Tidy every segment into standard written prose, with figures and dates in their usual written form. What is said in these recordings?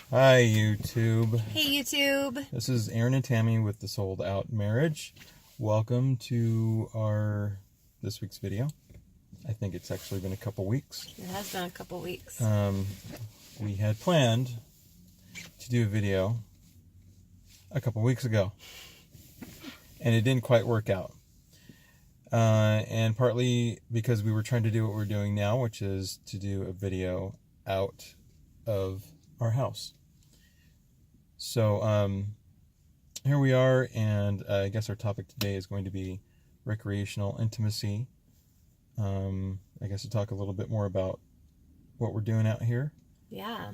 Hi, YouTube. Hey, YouTube. This is Aaron and Tammy with the Sold Out Marriage. Welcome to this week's video. I think it's actually been a couple weeks. It has been a couple weeks. We had planned to do a video a couple weeks ago, and it didn't quite work out. And partly because we were trying to do what we're doing now, which is to do a video out of our house. So here we are, and I guess our topic today is going to be recreational intimacy. I guess to talk a little bit more about what we're doing out here. Yeah.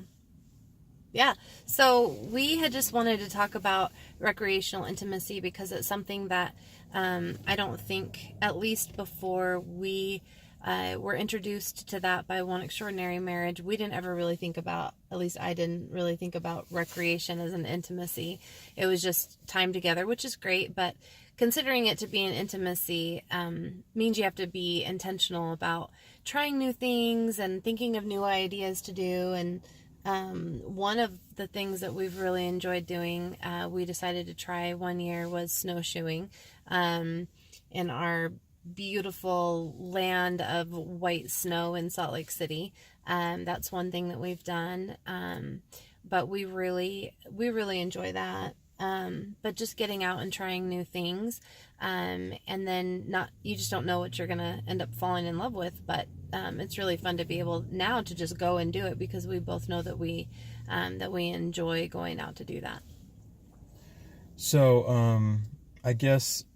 So we had just wanted to talk about recreational intimacy because it's something that I don't think, at least before we were introduced to that by One Extraordinary Marriage, we didn't ever really think about, at least I didn't really think about recreation as an intimacy. It was just time together, which is great, but considering it to be an intimacy means you have to be intentional about trying new things and thinking of new ideas to do. And one of the things that we've really enjoyed doing, we decided to try one year, was snowshoeing in our beautiful land of white snow in Salt Lake City. That's one thing that we've done, but we really enjoy that. But just getting out and trying new things, and then you just don't know what you're gonna end up falling in love with, but it's really fun to be able now to just go and do it because we both know that we enjoy going out to do that. So I guess,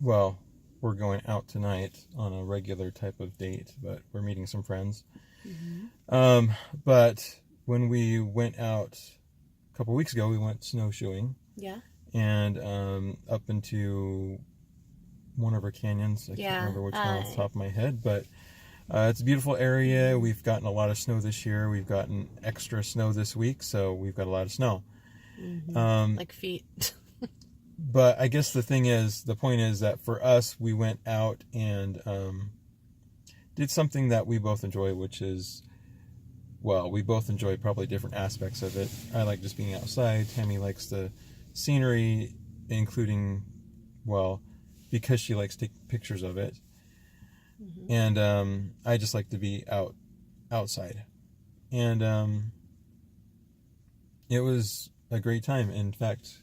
well, we're going out tonight on a regular type of date, but we're meeting some friends. Mm-hmm. But when we went out a couple weeks ago, we went snowshoeing. Yeah. And up into one of our canyons. I can't remember which one off the top of my head, but it's a beautiful area. We've gotten a lot of snow this year. We've gotten extra snow this week, so we've got a lot of snow. Mm-hmm. Like feet. But I guess the point is that for us, we went out and did something that we both enjoy, which is, well, we both enjoy probably different aspects of it. I like just being outside. Tammy likes the scenery, including, well, because she likes to take pictures of it. Mm-hmm. And I just like to be outside. And it was a great time. In fact,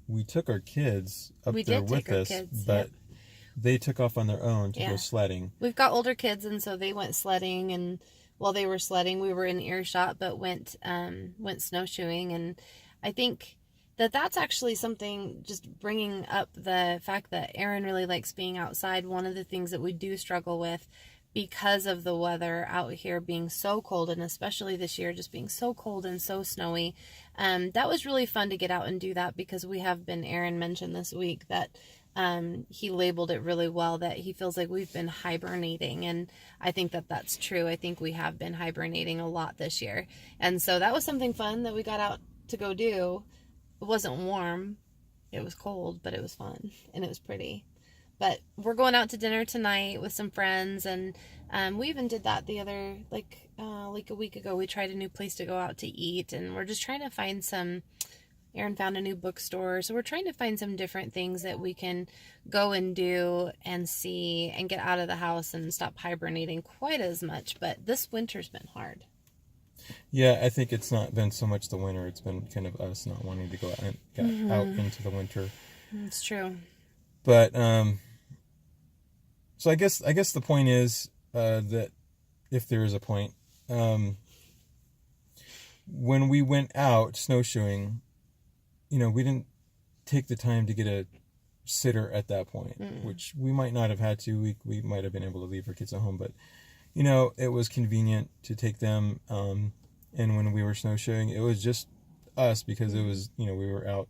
we took our kids up there with us, but they took off on their own to go sledding. We've got older kids, and so they went sledding, and while they were sledding, we were in earshot, but went snowshoeing. And I think that's actually something, just bringing up the fact that Aaron really likes being outside. One of the things that we do struggle with, because of the weather out here being so cold, and especially this year just being so cold and so snowy, that was really fun to get out and do that, because Aaron mentioned this week that he labeled it really well, that he feels like we've been hibernating, and I think that that's true. I think we have been hibernating a lot this year, and so that was something fun that we got out to go do. It wasn't warm, it was cold, but it was fun, and it was pretty. But we're going out to dinner tonight with some friends, and we even did that the other, like a week ago. We tried a new place to go out to eat, and we're just trying to find Aaron found a new bookstore, so we're trying to find some different things that we can go and do and see and get out of the house and stop hibernating quite as much. But this winter's been hard. Yeah, I think it's not been so much the winter. It's been kind of us not wanting to go out and get out into the winter. It's true. But so I guess the point is that, if there is a point, when we went out snowshoeing, we didn't take the time to get a sitter at that point, which we might not have had to. We might have been able to leave our kids at home, but it was convenient to take them. And when we were snowshoeing, it was just us, because it was, we were out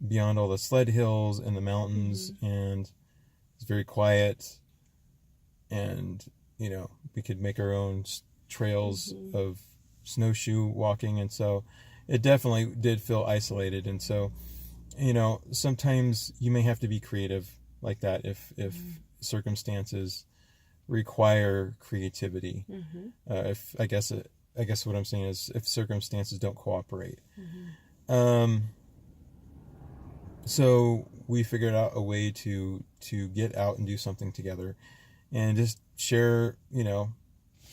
beyond all the sled hills and the mountains, and it's very quiet, and we could make our own trails of snowshoe walking, and so it definitely did feel isolated. And so sometimes you may have to be creative like that if circumstances require creativity. Mm-hmm. If I guess what I'm saying is if circumstances don't cooperate. Mm-hmm. So we figured out a way to get out and do something together and just share,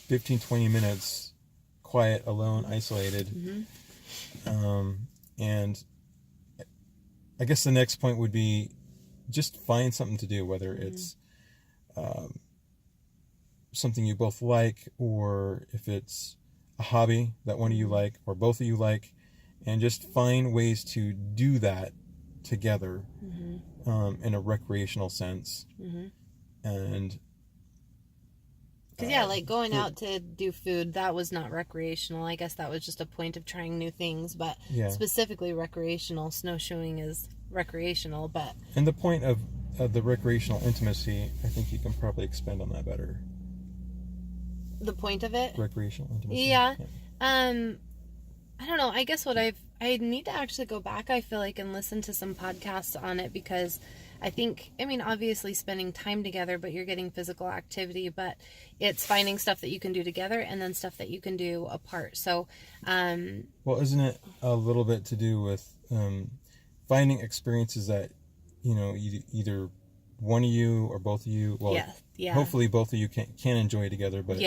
15, 20 minutes quiet, alone, isolated. Mm-hmm. And I guess the next point would be just find something to do, whether Mm-hmm. it's something you both like, or if it's a hobby that one of you like or both of you like, and just find ways to do that together. Mm-hmm. In a recreational sense. Mm-hmm. And because like going out to do food, that was not recreational. I guess that was just a point of trying new things, but specifically recreational. Snowshoeing is recreational, but and the point of the recreational intimacy, I think you can probably expand on that better. The point of it? Recreational intimacy. Yeah. I don't know. I guess I need to actually go back, I feel like, and listen to some podcasts on it, because I mean, obviously spending time together, but you're getting physical activity, but it's finding stuff that you can do together and then stuff that you can do apart. So, well, isn't it a little bit to do with finding experiences that, either one of you or both of you, well, hopefully both of you can enjoy together, but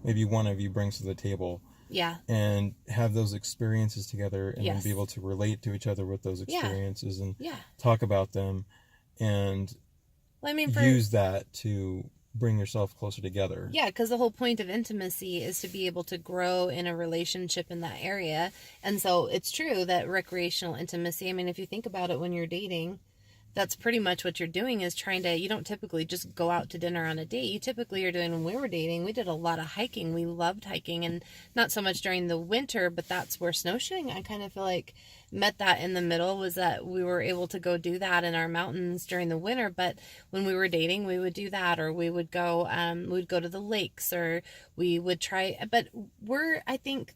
maybe one of you brings to the table. Yeah. And have those experiences together and then be able to relate to each other with those experiences and talk about them and use that to bring yourself closer together. Yeah, because the whole point of intimacy is to be able to grow in a relationship in that area. And so it's true that recreational intimacy, I mean, if you think about it, when you're dating, that's pretty much what you're doing, is you don't typically just go out to dinner on a date. You typically are doing, when we were dating, we did a lot of hiking. We loved hiking, and not so much during the winter, but that's where snowshoeing, I kind of feel like, met that in the middle, was that we were able to go do that in our mountains during the winter. But when we were dating, we would do that, or we would go to the lakes, or we would try, but I think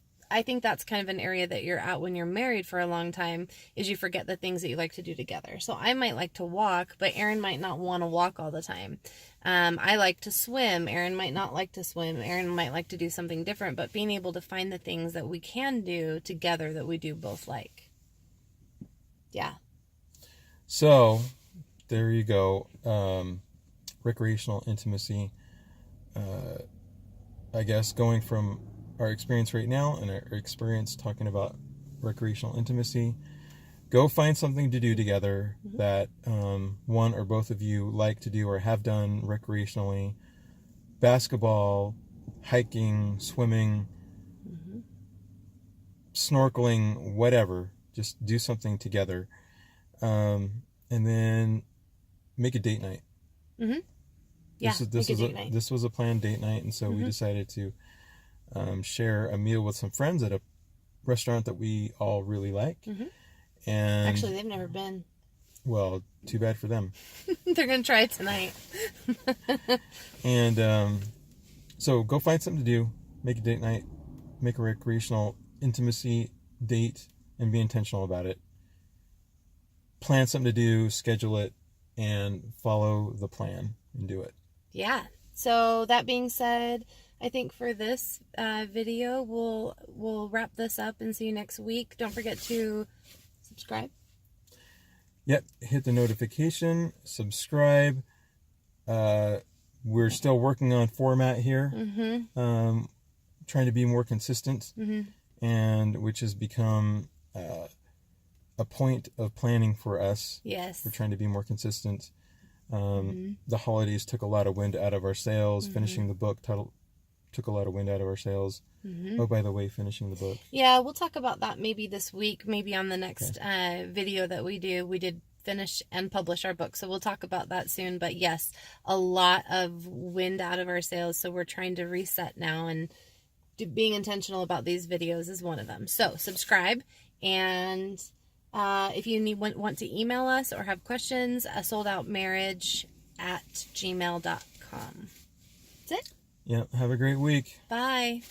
that's kind of an area that you're at when you're married for a long time, is you forget the things that you like to do together. So I might like to walk, but Aaron might not want to walk all the time. I like to swim. Aaron might not like to swim. Aaron might like to do something different, but being able to find the things that we can do together that we do both like. Yeah. So there you go. Recreational intimacy. I guess going from our experience right now and our experience talking about recreational intimacy, go find something to do together that one or both of you like to do or have done recreationally. Basketball, hiking, swimming, snorkeling, whatever. Just do something together. And then make a date night. Yeah, this was a planned date night, and so we decided to share a meal with some friends at a restaurant that we all really like. And actually, they've never been. Well, too bad for them. They're gonna try it tonight. And so go find something to do, make a date night, make a recreational intimacy date, and be intentional about it. Plan something to do, schedule it, and follow the plan and do it. Yeah. So that being said, I think for this video, we'll wrap this up and see you next week. Don't forget to subscribe. Yep. Hit the notification, subscribe. We're still working on format here. Trying to be more consistent, and which has become a point of planning for us. Yes. We're trying to be more consistent. The holidays took a lot of wind out of our sails. Finishing the book took a lot of wind out of our sails. Oh, by the way, finishing the book. Yeah, we'll talk about that maybe this week, maybe on the next video that we do. We did finish and publish our book, so we'll talk about that soon. But yes, a lot of wind out of our sails, so we're trying to reset now, and being intentional about these videos is one of them. So subscribe, and if you want to email us or have questions, souldoutmarriage@gmail.com. That's it. Yeah, have a great week. Bye.